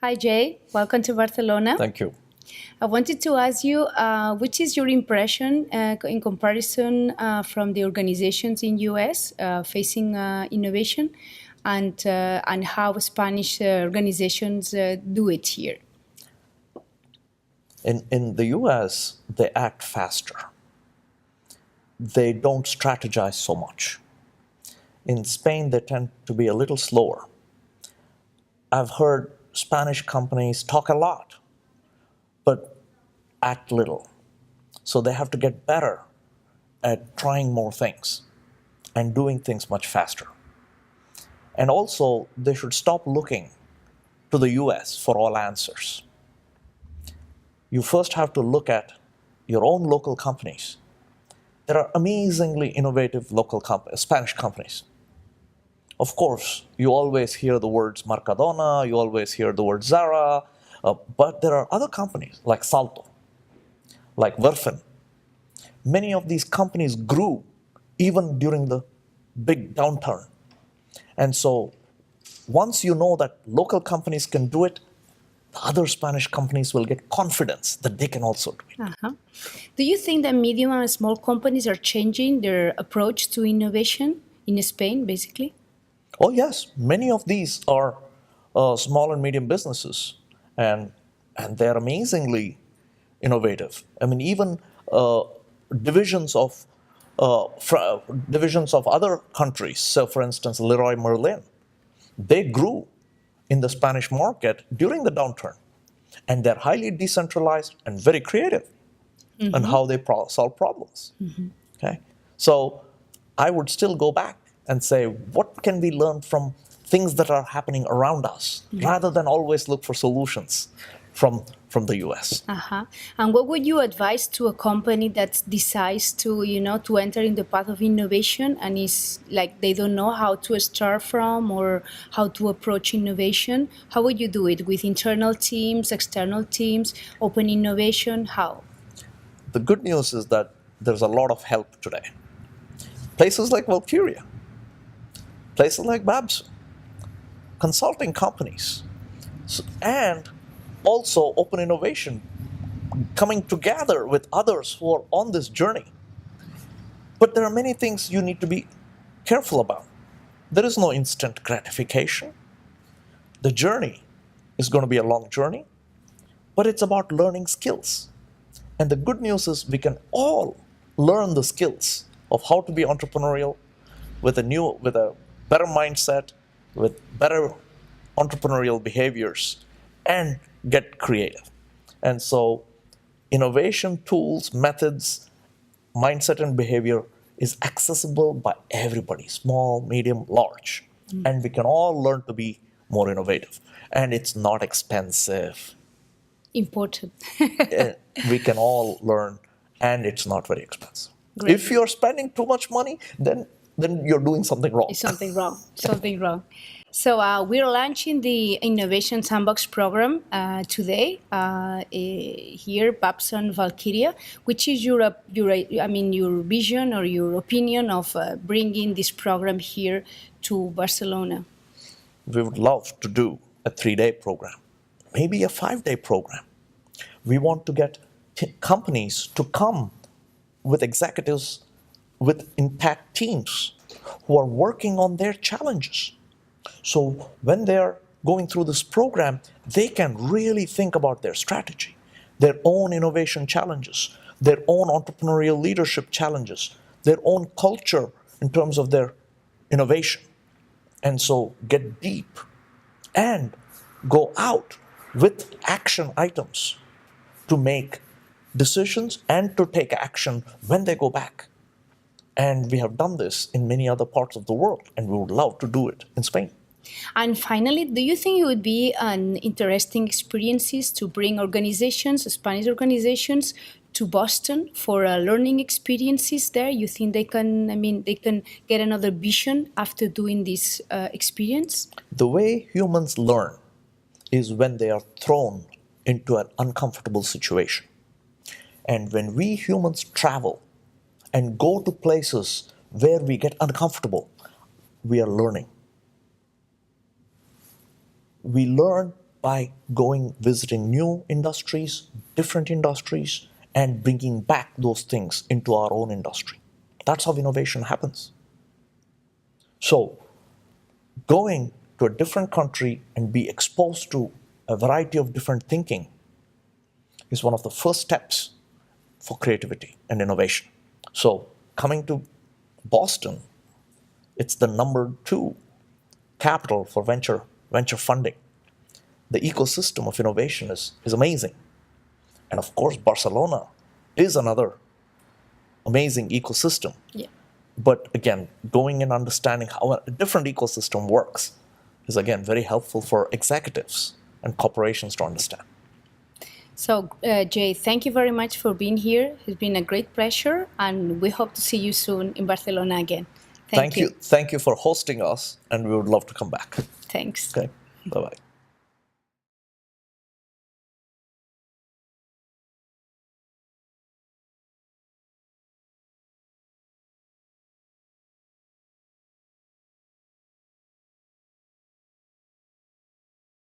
Hi, Jay. Welcome to Barcelona. Thank you. I wanted to ask you, which is your impression in comparison from the organizations in US facing innovation and how Spanish organizations do it here? In the US, they act faster. They don't strategize so much. In Spain, they tend to be a little slower. I've heard Spanish companies talk a lot, but act little. So they have to get better at trying more things and doing things much faster. And also, they should stop looking to the US for all answers. You first have to look at your own local companies. There are amazingly innovative local Spanish companies. Of course, you always hear the words Mercadona, you always hear the word Zara, but there are other companies like Salto, like Werfen. Many of these companies grew even during the big downturn. And so once you know that local companies can do it, the other Spanish companies will get confidence that they can also do it. Uh-huh. Do you think that medium and small companies are changing their approach to innovation in Spain, basically? Oh, yes, many of these are small and medium businesses, and they're amazingly innovative. I mean, even divisions of divisions of other countries. So, for instance, Leroy Merlin, they grew in the Spanish market during the downturn, and they're highly decentralized and very creative on how they solve problems. Okay, so I would still go back and say, what can we learn from things that are happening around us, rather than always look for solutions from the US. Uh-huh. And what would you advise to a company that decides to, to enter in the path of innovation and is like they don't know how to start from or how to approach innovation? How would you do it? With internal teams, external teams, open innovation? How? The good news is that there's a lot of help today. Places like Valkiria, places like Babs, consulting companies, and also open innovation coming together with others who are on this journey. But there are many things you need to be careful about. There is no instant gratification. The journey is going to be a long journey, but it's about learning skills. And the good news is we can all learn the skills of how to be entrepreneurial with a better mindset, with better entrepreneurial behaviors, and get creative. And so innovation tools, methods, mindset, and behavior is accessible by everybody, small, medium, large. And we can all learn to be more innovative. And it's not expensive. Important. We can all learn, and it's not very expensive. Great. If you're spending too much money, then you're doing something wrong. Something wrong. Something wrong. So we're launching the Innovation Sandbox Program today here, Babson Valkiria. Which is your vision or your opinion of bringing this program here to Barcelona? We would love to do a 3-day program, maybe a 5-day program. We want to get companies to come with executives with impact teams who are working on their challenges. So when they're going through this program, they can really think about their strategy, their own innovation challenges, their own entrepreneurial leadership challenges, their own culture in terms of their innovation. And so get deep and go out with action items to make decisions and to take action when they go back. And we have done this in many other parts of the world, and we would love to do it in Spain. And finally, do you think it would be an interesting experiences to bring organizations, Spanish organizations, to Boston for learning experiences there? You think they can get another vision after doing this experience? The way humans learn is when they are thrown into an uncomfortable situation. And when we humans travel and go to places where we get uncomfortable, we are learning. We learn by going, visiting new industries, different industries, and bringing back those things into our own industry. That's how innovation happens. So, going to a different country and be exposed to a variety of different thinking is one of the first steps for creativity and innovation. So, coming to Boston, it's the number 2 capital for venture funding. The ecosystem of innovation is amazing. And of course, Barcelona is another amazing ecosystem. Yeah. But again, going and understanding how a different ecosystem works is, again, very helpful for executives and corporations to understand. So, Jay, thank you very much for being here. It's been a great pleasure, and we hope to see you soon in Barcelona again. Thank you. Thank you for hosting us, and we would love to come back. Thanks. Okay, bye-bye.